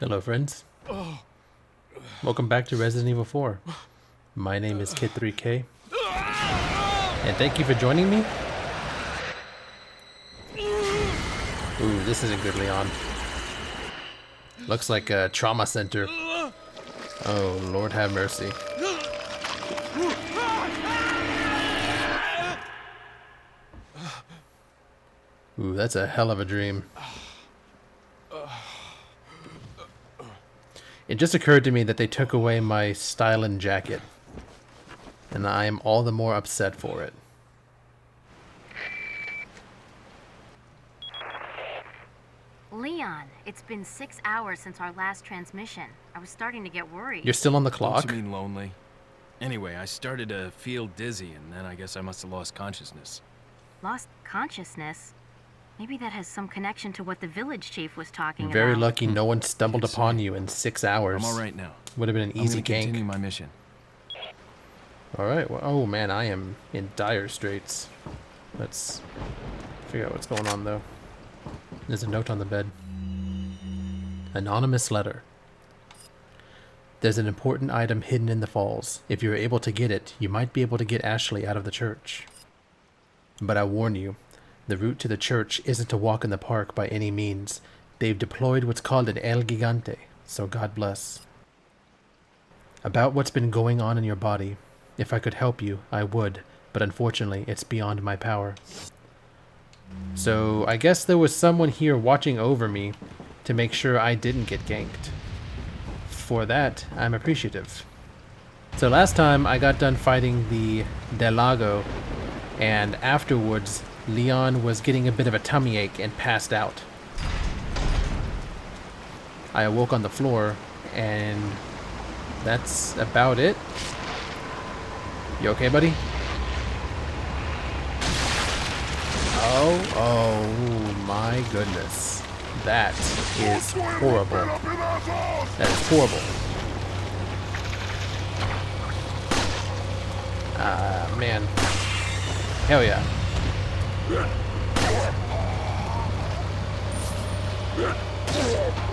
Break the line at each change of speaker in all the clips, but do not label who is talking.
Hello, friends. Welcome back to Resident Evil 4. My name is Kid3K, and thank you for joining me. Ooh, this isn't good, Leon. Looks like a trauma center. Oh, Lord have mercy. Ooh, that's a hell of a dream. It just occurred to me that they took away my styling jacket, and I am all the more upset for it.
Leon, it's been 6 hours since our last transmission. I was starting to get worried.
You're still on the clock?
Don't you mean lonely? Anyway, I started to feel dizzy, and then I guess I must have lost consciousness.
Lost consciousness? Maybe that has some connection to what the village chief was talking about.
Very lucky no one stumbled upon you in 6 hours.
I'm all right now.
Would have been an easy
I'm gonna
gank.
continue my mission.
Alright, well, oh man, I am in dire straits. Let's figure out what's going on though. There's a note on the bed. Anonymous letter. There's an important item hidden in the falls. If you're able to get it, you might be able to get Ashley out of the church. But I warn you, the route to the church isn't to walk in the park by any means. They've deployed what's called an El Gigante, so God bless. About what's been going on in your body. If I could help you, I would, but unfortunately, it's beyond my power. So, I guess there was someone here watching over me to make sure I didn't get ganked. For that, I'm appreciative. So last time, I got done fighting the Del Lago, and afterwards, Leon was getting a bit of a tummy ache and passed out. I awoke on the floor, and that's about it. You okay, buddy? Oh my goodness. That is horrible. That is horrible. Man. Hell yeah.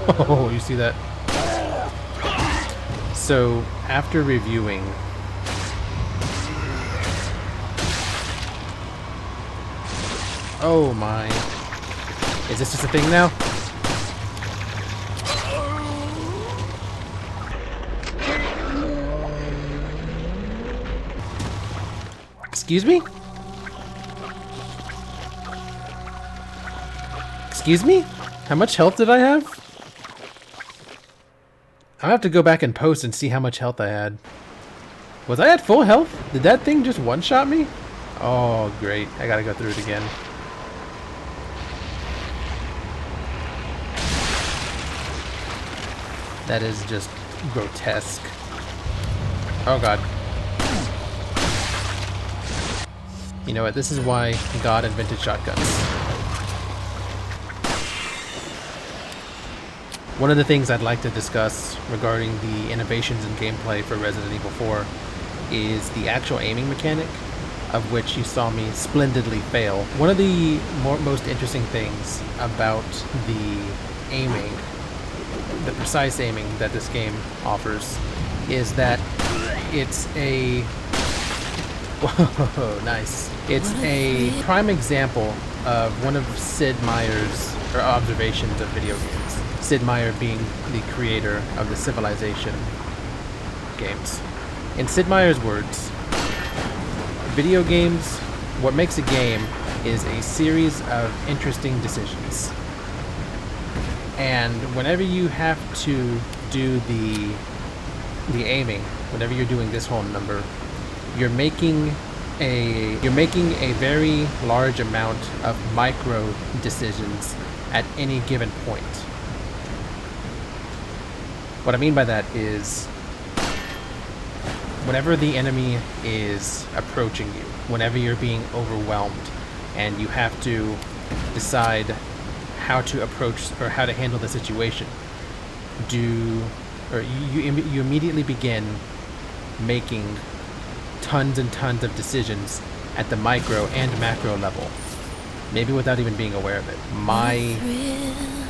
Oh, you see that? So, after reviewing... Oh my... Is this just a thing now? Excuse me? Excuse me? How much health did I have? I'll have to go back and post and see how much health I had. Was I at full health? Did that thing just one-shot me? Oh, great. I gotta go through it again. That is just grotesque. Oh god. You know what? This is why God invented shotguns. One of the things I'd like to discuss regarding the innovations in gameplay for Resident Evil 4 is the actual aiming mechanic, of which you saw me splendidly fail. One of the most interesting things about the aiming, the precise aiming that this game offers, is that it's a... Whoa, nice. It's a prime example of one of Sid Meier's observations of video games. Sid Meier being the creator of the Civilization games. In Sid Meier's words, video games, what makes a game is a series of interesting decisions. And whenever you have to do the aiming, whenever you're doing this whole number, you're making a very large amount of micro decisions at any given point. What I mean by that is, whenever the enemy is approaching you, whenever you're being overwhelmed, and you have to decide how to approach or how to handle the situation, you immediately begin making tons and tons of decisions at the micro and macro level, maybe without even being aware of it. My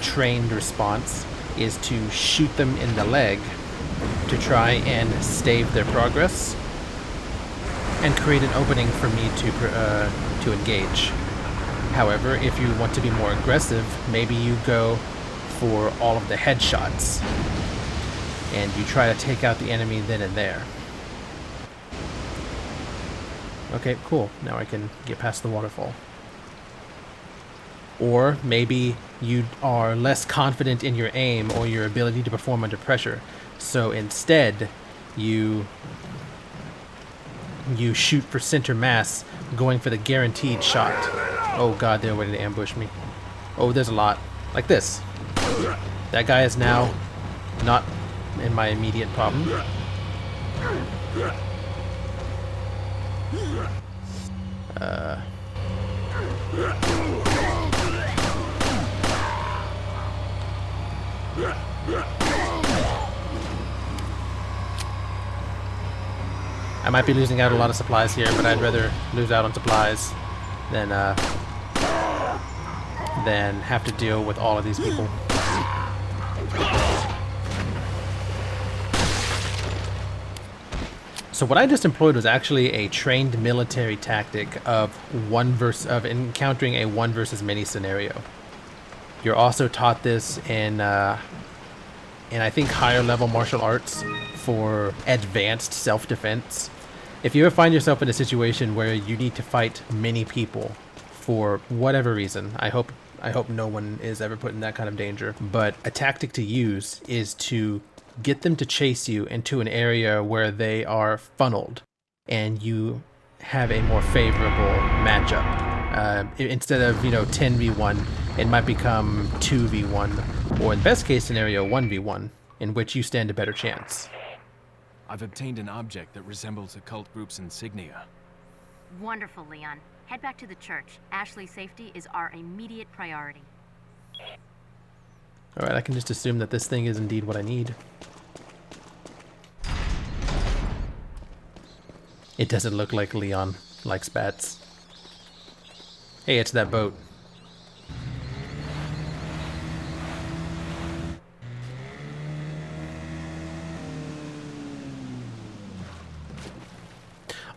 trained response is to shoot them in the leg to try and stave their progress and create an opening for me to engage. However, if you want to be more aggressive, maybe you go for all of the headshots and you try to take out the enemy then and there. Okay, cool. Now I can get past the waterfall. Or maybe you are less confident in your aim or your ability to perform under pressure. So instead, you shoot for center mass, going for the guaranteed shot. Oh god, they're waiting to ambush me. Oh, there's a lot. Like this. That guy is now not in my immediate problem. I might be losing out a lot of supplies here, but I'd rather lose out on supplies than have to deal with all of these people. So what I just employed was actually a trained military tactic of encountering a one versus many scenario. You're also taught this in I think higher level martial arts for advanced self-defense. If you ever find yourself in a situation where you need to fight many people for whatever reason, I hope no one is ever put in that kind of danger, but a tactic to use is to get them to chase you into an area where they are funneled and you have a more favorable matchup. Instead of 10v1, it might become 2v1, or in best case scenario 1v1, in which you stand a better chance.
I've obtained an object that resembles a cult group's insignia.
Wonderful, Leon. Head back to the church. Ashley's safety is our immediate priority.
Alright, I can just assume that this thing is indeed what I need. It doesn't look like Leon likes bats. Hey, it's that boat.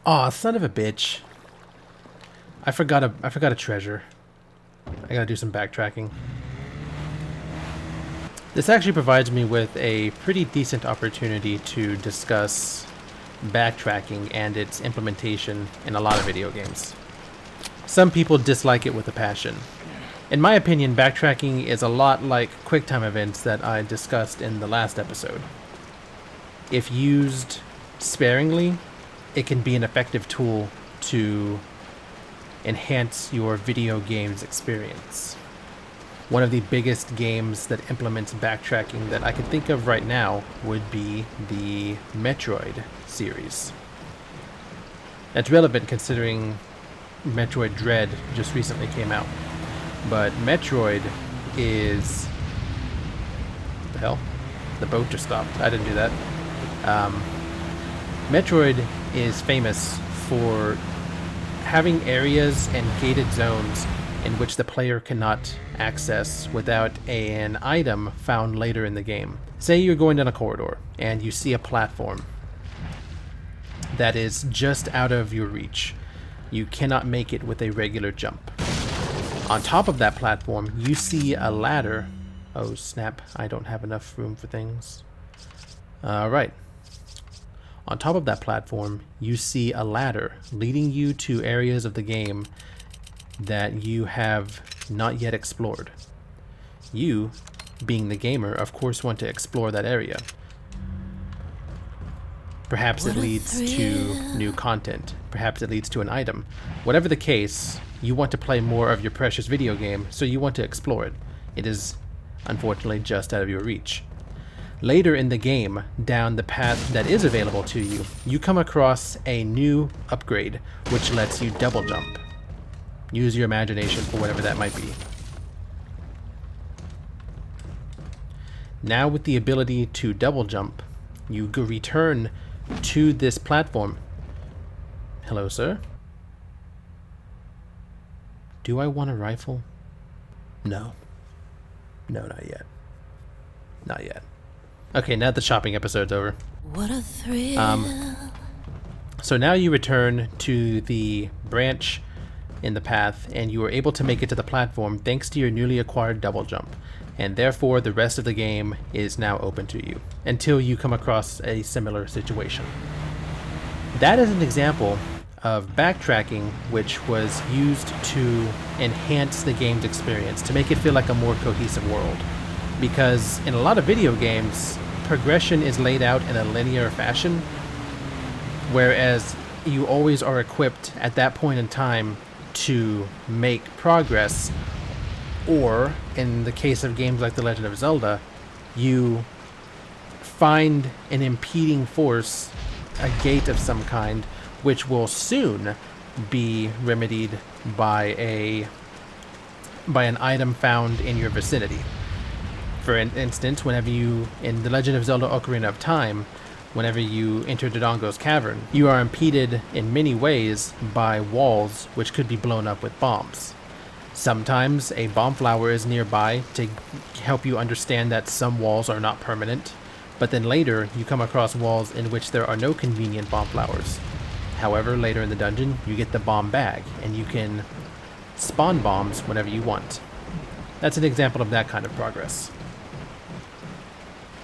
Aw, son of a bitch. I forgot a treasure. I gotta do some backtracking. This actually provides me with a pretty decent opportunity to discuss backtracking and its implementation in a lot of video games. Some people dislike it with a passion. In my opinion, backtracking is a lot like QuickTime events that I discussed in the last episode. If used sparingly, it can be an effective tool to enhance your video game's experience. One of the biggest games that implements backtracking that I can think of right now would be the Metroid series. That's relevant considering Metroid Dread just recently came out. But Metroid is... What the hell? The boat just stopped. I didn't do that. Metroid is famous for having areas and gated zones in which the player cannot access without an item found later in the game. Say you're going down a corridor and you see a platform that is just out of your reach. You cannot make it with a regular jump. On top of that platform, you see a ladder. Oh snap, I don't have enough room for things. Alright. On top of that platform, you see a ladder leading you to areas of the game that you have not yet explored. You, being the gamer, of course want to explore that area. Perhaps it leads to new content. Perhaps it leads to an item. Whatever the case, you want to play more of your precious video game, so you want to explore it. It is, unfortunately, just out of your reach. Later in the game, down the path that is available to you, you come across a new upgrade, which lets you double jump. Use your imagination for whatever that might be. Now with the ability to double jump, you return to this platform. Hello, sir. Do I want a rifle? No. No, not yet. Not yet. Okay, now the shopping episode's over.
What a thrill.
So now you return to the branch in the path, and you are able to make it to the platform thanks to your newly acquired double jump. And therefore, the rest of the game is now open to you, until you come across a similar situation. That is an example of backtracking, which was used to enhance the game's experience, to make it feel like a more cohesive world. Because in a lot of video games, progression is laid out in a linear fashion, whereas you always are equipped at that point in time to make progress, or in the case of games like The Legend of Zelda, you find an impeding force, a gate of some kind, which will soon be remedied by an item found in your vicinity. For instance, whenever you, in The Legend of Zelda Ocarina of Time, whenever you enter Dodongo's Cavern, you are impeded in many ways by walls which could be blown up with bombs. Sometimes a bomb flower is nearby to help you understand that some walls are not permanent, but then later you come across walls in which there are no convenient bomb flowers. However, later in the dungeon, you get the bomb bag, and you can spawn bombs whenever you want. That's an example of that kind of progress.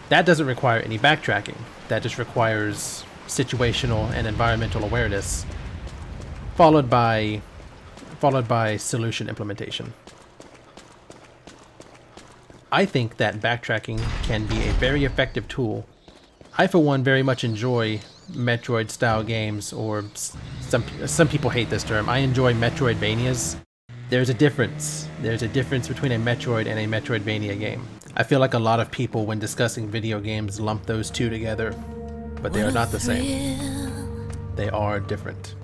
That doesn't require any backtracking. That just requires situational and environmental awareness, followed by solution implementation. I think that backtracking can be a very effective tool. I, for one, very much enjoy Metroid-style games, or some people hate this term. I enjoy Metroidvanias. There's a difference. There's a difference between a Metroid and a Metroidvania game. I feel like a lot of people, when discussing video games, lump those two together, but they are not the same. They are different.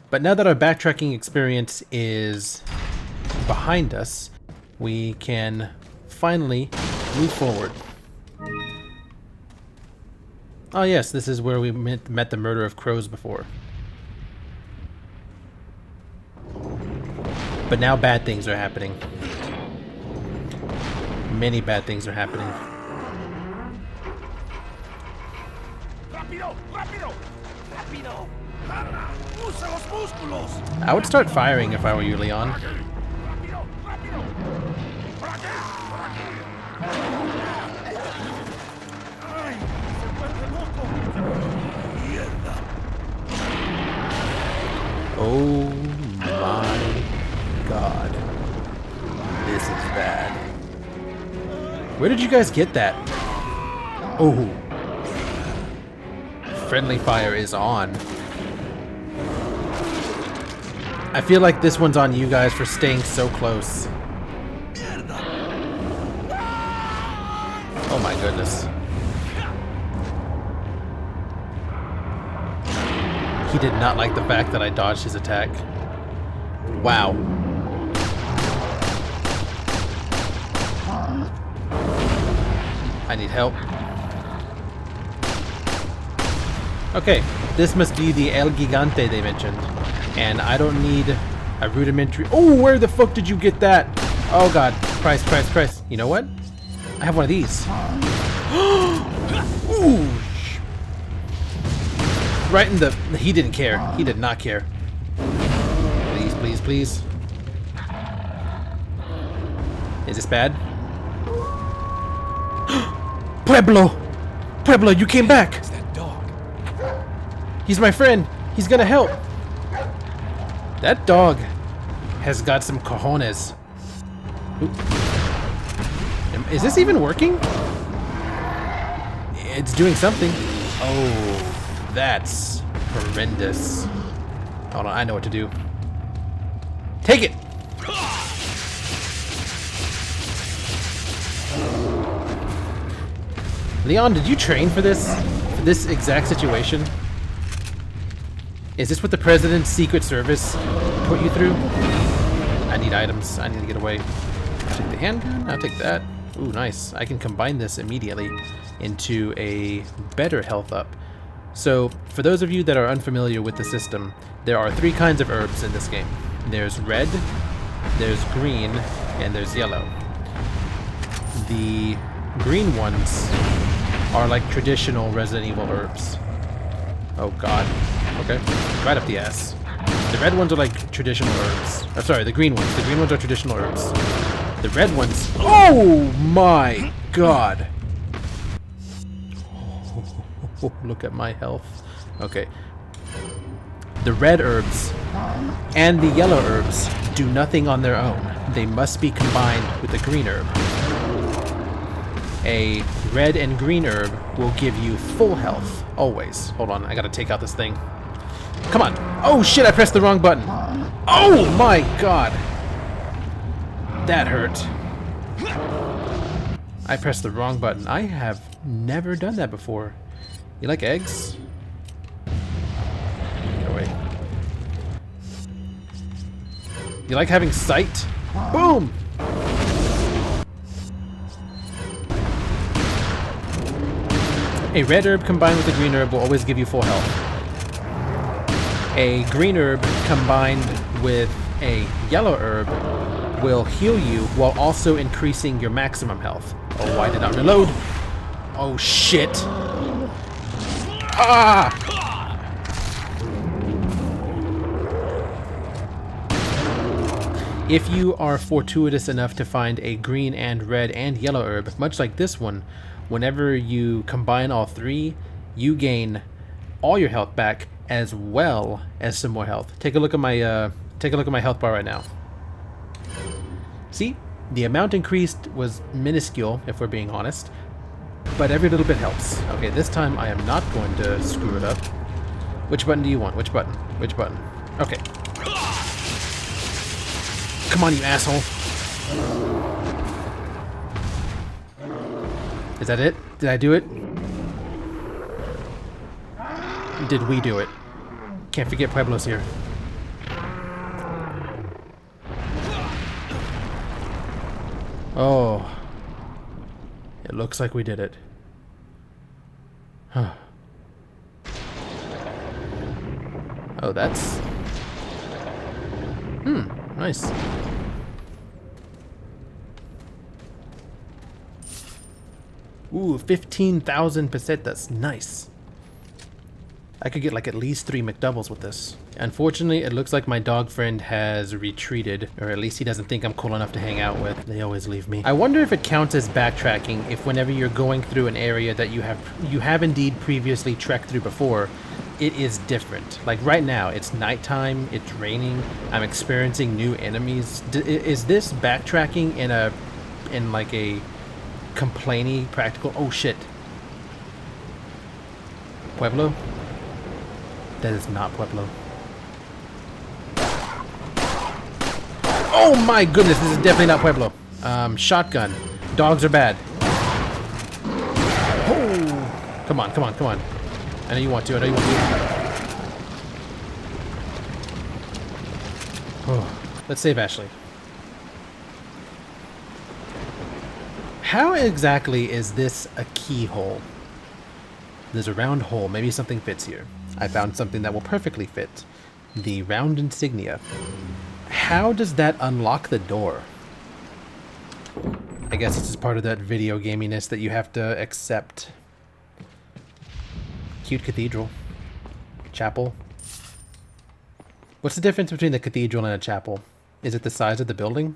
But now that our backtracking experience is behind us, we can finally move forward. Oh yes, this is where we met the murder of crows before. But now bad things are happening. Many bad things are happening. I would start firing if I were you, Leon. Oh my god. This is bad. Where did you guys get that? Oh. Friendly fire is on. I feel like this one's on you guys for staying so close. Oh my goodness. He did not like the fact that I dodged his attack. Wow. I need help. Okay, this must be the El Gigante they mentioned. And I don't need a rudimentary... Oh, where the fuck did you get that? Oh god, Christ, Christ, Christ. You know what? I have one of these. Ooh. Right in the... He didn't care. He did not care. Please, please, please. Is this bad? Pueblo! Pueblo, you came back!
It's that dog.
He's my friend. He's gonna help. That dog has got some cojones. Ooh. Is this even working? It's doing something. Oh, that's horrendous. Hold on, I know what to do. Take it! Leon, did you train for this? For this exact situation? Is this what the President's Secret Service put you through? I need items. I need to get away. I'll take the handgun. I'll take that. Ooh, nice. I can combine this immediately into a better health up. So, for those of you that are unfamiliar with the system, there are 3 kinds of herbs in this game. There's red, there's green, and there's yellow. The green ones are like traditional Resident Evil herbs. Oh god. Okay. Right up the ass. The red ones are like traditional herbs. Oh, sorry, the green ones. The green ones are traditional herbs. The red ones... Oh my god! Oh, look at my health. Okay. The red herbs and the yellow herbs do nothing on their own. They must be combined with the green herb. A red and green herb will give you full health, always. Hold on, I gotta take out this thing. Come on. Oh shit, I pressed the wrong button. Oh my god. That hurt. I pressed the wrong button. I have never done that before. You like eggs? Get away. You like having sight? Boom! A red herb combined with a green herb will always give you full health. A green herb combined with a yellow herb will heal you while also increasing your maximum health. Oh, I did not reload. Oh, shit. Ah! If you are fortuitous enough to find a green and red and yellow herb, much like this one, whenever you combine all three, you gain all your health back as well as some more health. Take a look at my health bar right now. See, the amount increased was minuscule, if we're being honest, but every little bit helps. Okay, this time I am not going to screw it up. Which button do you want? Which button? Which button? Okay. Come on, you asshole. Is that it? Did I do it? Did we do it? Can't forget Pueblo's here. Oh. It looks like we did it. Huh. Oh, that's... nice. Ooh, 15,000 pesetas. Nice. I could get like at least 3 McDoubles with this. Unfortunately, it looks like my dog friend has retreated, or at least he doesn't think I'm cool enough to hang out with. They always leave me. I wonder if it counts as backtracking if whenever you're going through an area that you have indeed previously trekked through before, it is different. Like right now, it's nighttime, it's raining, I'm experiencing new enemies. Is this backtracking in like a complainy practical? Oh shit. Pueblo? That is not Pueblo. Oh my goodness, this is definitely not Pueblo. Shotgun. Dogs are bad. Oh! Come on, come on, come on. I know you want to, I know you want to. Oh. Let's save Ashley. How exactly is this a keyhole? There's a round hole. Maybe something fits here. I found something that will perfectly fit. The round insignia. How does that unlock the door? I guess this is part of that video gaminess that you have to accept. Cute cathedral. Chapel. What's the difference between the cathedral and a chapel? Is it the size of the building?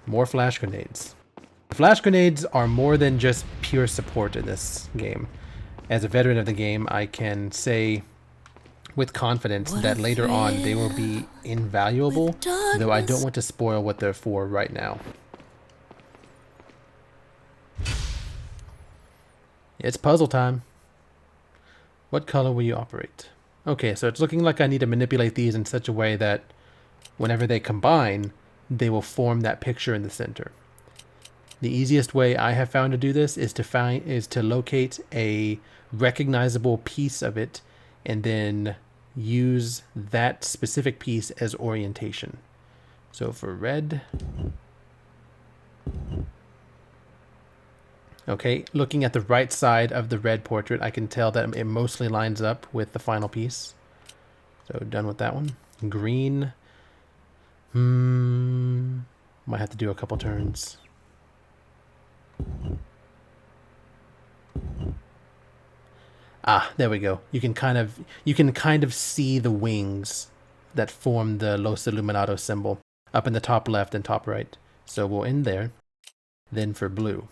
More flash grenades. Flash grenades are more than just pure support in this game. As a veteran of the game, I can say with confidence that later on they will be invaluable, though I don't want to spoil what they're for right now. It's puzzle time. What color will you operate? Okay, so it's looking like I need to manipulate these in such a way that whenever they combine, they will form that picture in the center. The easiest way I have found to do this is to locate a recognizable piece of it and then use that specific piece as orientation. So for red, okay, looking at the right side of the red portrait, I can tell that it mostly lines up with the final piece. So done with that one. Green. Might have to do a couple turns. Ah, there we go. You can kind of see the wings that form the Los Illuminados symbol up in the top left and top right. So we'll end there. Then for blue.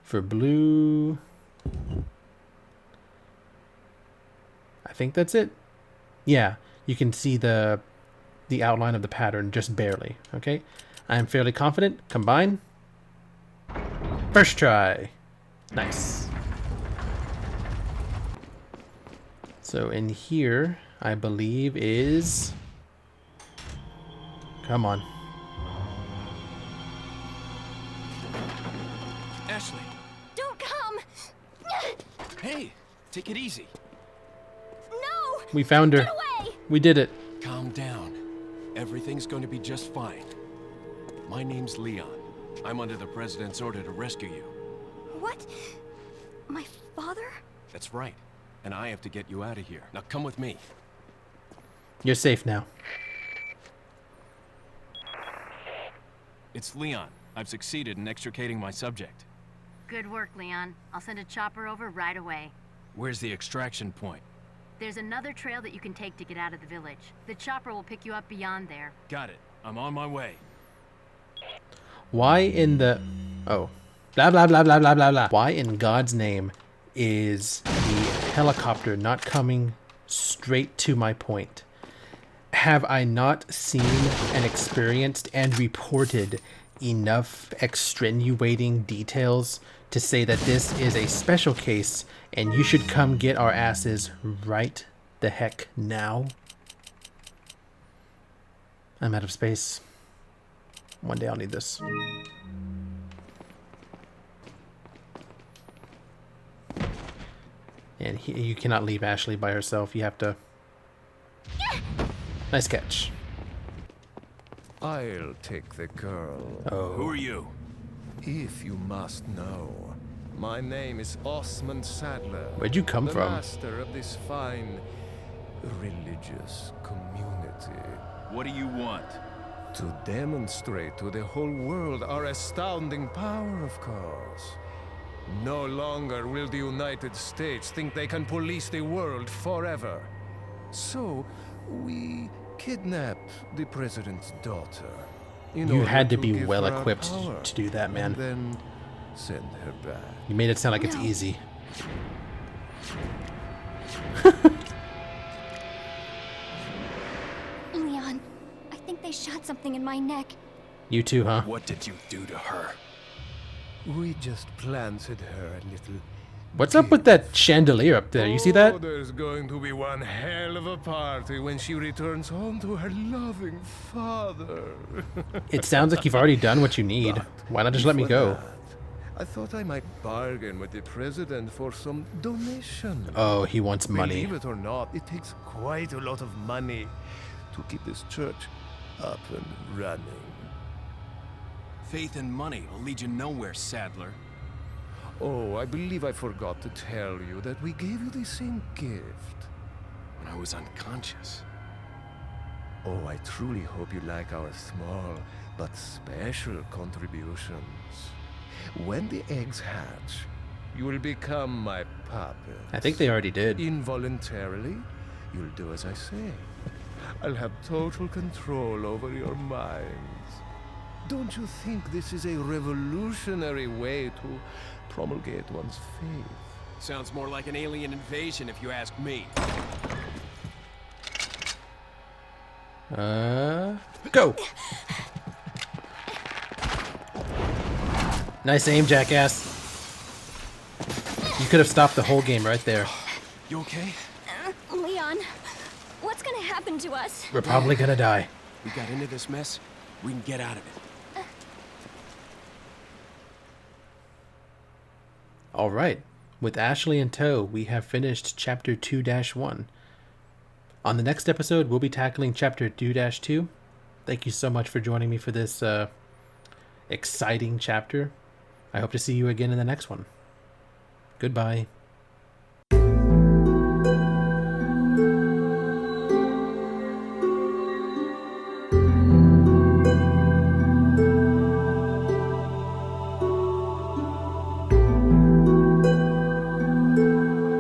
For blue, I think that's it. Yeah, you can see the outline of the pattern just barely. Okay, I am fairly confident. Combine. First try. Nice. So in here, I believe is... Come on.
Ashley.
Don't come!
Hey, take it easy.
No!
We found her.
Get away!
We did it.
Calm down. Everything's going to be just fine. My name's Leon. I'm under the President's order to rescue you.
What? My father?
That's right. And I have to get you out of here. Now come with me.
You're safe now.
It's Leon. I've succeeded in extricating my subject.
Good work, Leon. I'll send a chopper over right away.
Where's the extraction point?
There's another trail that you can take to get out of the village. The chopper will pick you up beyond there.
Got it. I'm on my way.
Why in the... Oh. Blah, blah, blah, blah, blah, blah, blah. Why in God's name is the helicopter not coming straight to my point? Have I not seen and experienced and reported enough extenuating details to say that this is a special case and you should come get our asses right the heck now? I'm out of space. One day I'll need this. And you cannot leave Ashley by herself. You have to... Nice catch.
I'll take the girl.
Oh.
Who are you?
If you must know. My name is Osmond Sadler.
Where'd you come
the
from?
Master of this fine religious community.
What do you want?
To demonstrate to the whole world our astounding power, of course. No longer will the United States think they can police the world forever. So, we kidnapped the president's daughter.
You had to be
give
well
her our
equipped
power,
to do that, man.
And then send her back.
You made it sound like it's easy.
Leon, I think they shot something in my neck.
You too, huh?
What did you do to her?
We just planted her a little.
What's up with that chandelier up there? You see
Oh,
that?
there's going to be one hell of a party when she returns home to her loving father.
It sounds like you've already done what you need. Why not just let me
Before
go?
that, I thought I might bargain with the president for some donation.
Oh, he wants money.
Believe it or not, it takes quite a lot of money to keep this church up and running.
Faith and money will lead you nowhere, Sadler.
Oh, I believe I forgot to tell you that we gave you the same gift.
When I was unconscious.
Oh, I truly hope you like our small but special contributions. When the eggs hatch, you will become my puppet.
I think they already did.
Involuntarily, you'll do as I say. I'll have total control over your minds. Don't you think this is a revolutionary way to promulgate one's faith?
Sounds more like an alien invasion if you ask me.
Go! Nice aim, jackass. You could have stopped the whole game right there.
You okay?
Leon, what's gonna happen to us?
We're probably gonna die.
We got into this mess. We can get out of it.
Alright, with Ashley in tow, we have finished Chapter 2-1. On the next episode, we'll be tackling Chapter 2-2. Thank you so much for joining me for this exciting chapter. I hope to see you again in the next one. Goodbye.